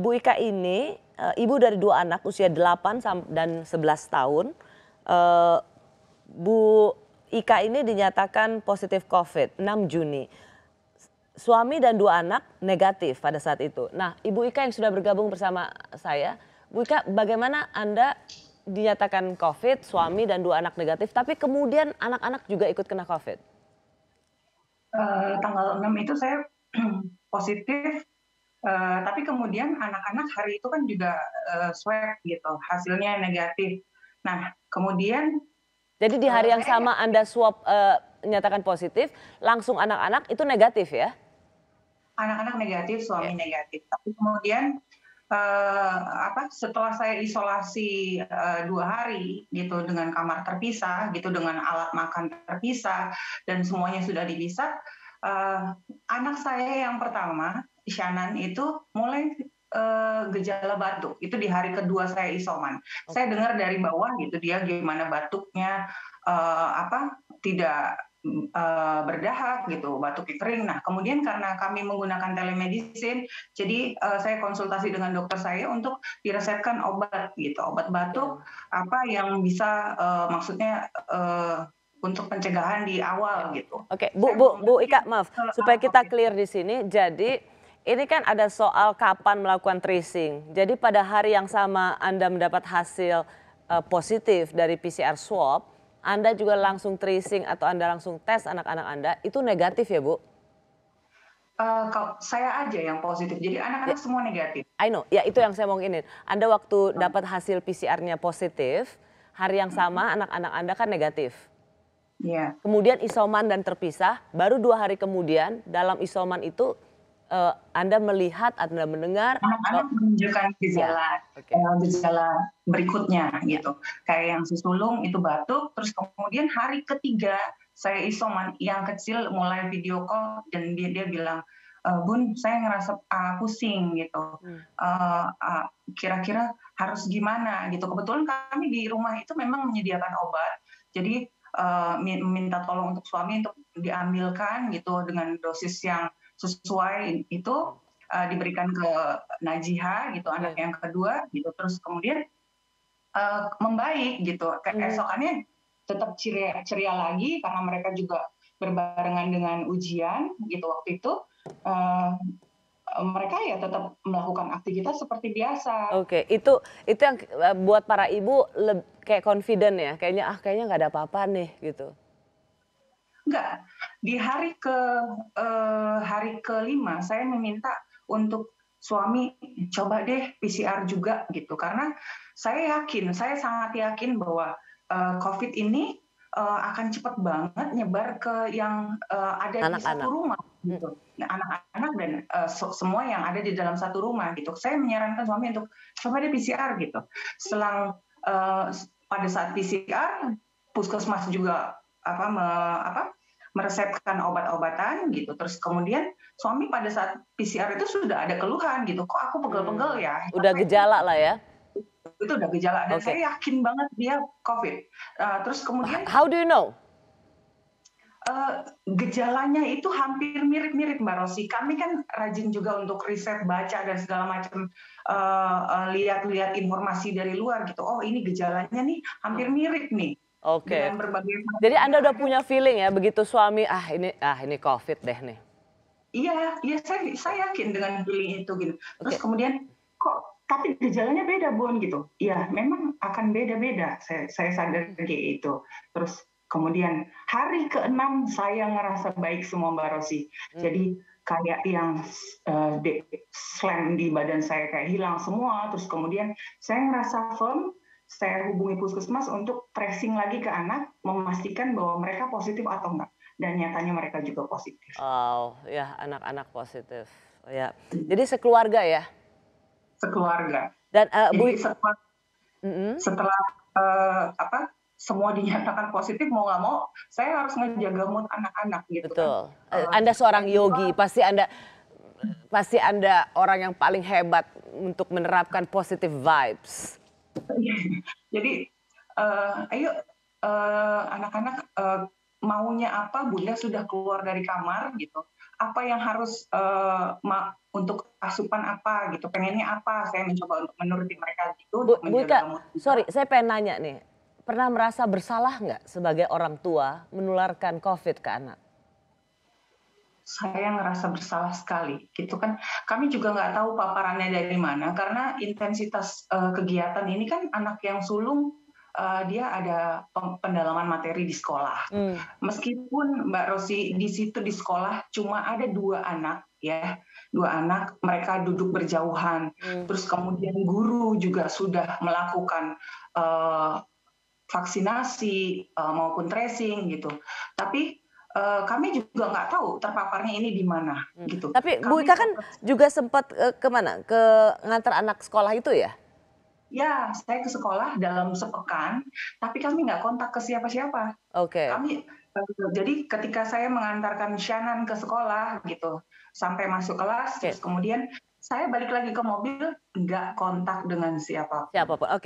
Bu Ika ini ibu dari 2 anak usia 8 dan 11 tahun. Eh, Bu Ika ini dinyatakan positif COVID 6 Juni. Suami dan 2 anak negatif pada saat itu. Nah, Ibu Ika yang sudah bergabung bersama saya, Bu Ika, bagaimana Anda dinyatakan COVID, suami dan 2 anak negatif, tapi kemudian anak-anak juga ikut kena COVID? Tanggal 6 itu saya positif, tapi kemudian anak-anak hari itu kan juga swab gitu, hasilnya negatif. Nah, kemudian Jadi di hari yang saya sama Anda swab nyatakan positif, langsung anak-anak itu negatif ya? anak-anak negatif, Ya. suami negatif. Tapi kemudian setelah saya isolasi 2 hari gitu dengan kamar terpisah, gitu dengan alat makan terpisah dan semuanya sudah dipisah, anak saya yang pertama, Shannon itu mulai gejala batuk. Itu di hari kedua saya isoman. Saya dengar dari bawah gitu dia gimana batuknya tidak berdahak gitu, batuknya kering. Nah, kemudian karena kami menggunakan telemedicine, jadi saya konsultasi dengan dokter saya untuk diresepkan obat gitu, obat batuk apa yang bisa maksudnya untuk pencegahan di awal gitu. Oke, Bu Ika, maaf, supaya kita clear di sini. Jadi ini kan ada soal kapan melakukan tracing. Jadi pada hari yang sama Anda mendapat hasil positif dari PCR swab, Anda juga langsung tracing atau Anda langsung tes anak-anak Anda, itu negatif ya, Bu? Kalau saya aja yang positif, jadi anak-anak semua negatif. I know, ya itu yang saya mau ingin. Anda waktu dapat hasil PCR-nya positif, hari yang sama anak-anak Anda kan negatif. Iya. Kemudian isoman dan terpisah, baru 2 hari kemudian dalam isoman itu Anda melihat, Anda mendengar. Anak-anak menunjukkan gejala berikutnya gitu. Kayak yang susulung itu batuk, terus kemudian hari ketiga saya isoman, yang kecil mulai video call dan dia bilang, Bun, saya ngerasa pusing gitu. Kira-kira harus gimana gitu. Kebetulan kami di rumah itu memang menyediakan obat, jadi minta tolong untuk suami untuk diambilkan gitu dengan dosis yang sesuai itu, diberikan ke Najiha gitu, anak yang kedua gitu, terus kemudian membaik gitu. Keesokannya tetap ceria lagi karena mereka juga berbarengan dengan ujian gitu waktu itu. Mereka ya tetap melakukan aktivitas seperti biasa. Oke, itu yang buat para ibu kayak confident ya, kayaknya nggak ada apa-apa nih gitu. Enggak, di hari ke-5 saya meminta untuk suami coba deh PCR juga gitu, karena saya sangat yakin bahwa COVID ini akan cepat banget nyebar ke yang ada di satu rumah gitu, anak-anak dan semua yang ada di dalam satu rumah gitu. Saya menyarankan suami untuk coba deh PCR gitu. Selang pada saat PCR, puskesmas juga meresepkan obat-obatan gitu. Terus kemudian suami pada saat PCR itu sudah ada keluhan gitu, kok aku pegel-pegel ya. Udah gejala lah ya. Itu udah gejala dan saya yakin banget dia COVID. Terus kemudian how do you know? Gejalanya itu hampir mirip-mirip Mbak Rosi. Kami kan rajin juga untuk riset, baca dan segala macam, lihat-lihat informasi dari luar gitu. Oh ini gejalanya nih hampir mirip nih. Oke. Jadi Anda udah punya feeling ya begitu suami ini COVID deh nih. Iya, saya yakin dengan feeling itu gitu. Terus kemudian kok tapi gejalanya beda Bun gitu. Iya, memang akan beda-beda. Saya sadar kayak itu. Terus kemudian hari ke-6 saya ngerasa baik semua Mbak Rosi. Jadi kayak yang slam di badan saya kayak hilang semua. Terus kemudian saya ngerasa firm. Saya hubungi puskesmas untuk tracing lagi ke anak, memastikan bahwa mereka positif atau enggak. Dan nyatanya mereka juga positif. Oh, ya anak-anak positif. Ya. Jadi sekeluarga ya? Sekeluarga. Dan setelah semua dinyatakan positif, mau nggak mau saya harus ngejaga mood anak-anak gitu. Betul. Anda seorang yogi, pasti Anda orang yang paling hebat untuk menerapkan positive vibes. Jadi ayo anak-anak maunya apa, Bunda sudah keluar dari kamar gitu. apa yang harus untuk asupan apa gitu, pengennya apa, saya mencoba untuk menuruti mereka gitu, untuk Bu Ika, menjaga mood sorry juga. saya pengen nanya nih, pernah merasa bersalah nggak sebagai orang tua menularkan COVID ke anak? Saya ngerasa bersalah sekali, gitu kan. Kami juga nggak tahu paparannya dari mana, karena intensitas kegiatan ini kan anak yang sulung, dia ada pendalaman materi di sekolah. Hmm. Meskipun Mbak Rosi di situ di sekolah cuma ada 2 anak ya, 2 anak mereka duduk berjauhan, terus kemudian guru juga sudah melakukan vaksinasi maupun tracing gitu. Tapi kami juga nggak tahu terpaparnya ini di mana gitu. Tapi Bu Kami Ika kan juga sempat ke mana? Ke ngantar anak sekolah itu ya? Ya, saya ke sekolah dalam sepekan, tapi kami nggak kontak ke siapa-siapa. Oke. Kami jadi ketika saya mengantarkan Shannon ke sekolah gitu, sampai masuk kelas, Oke. terus kemudian saya balik lagi ke mobil, nggak kontak dengan siapapun. Siapapun. Oke.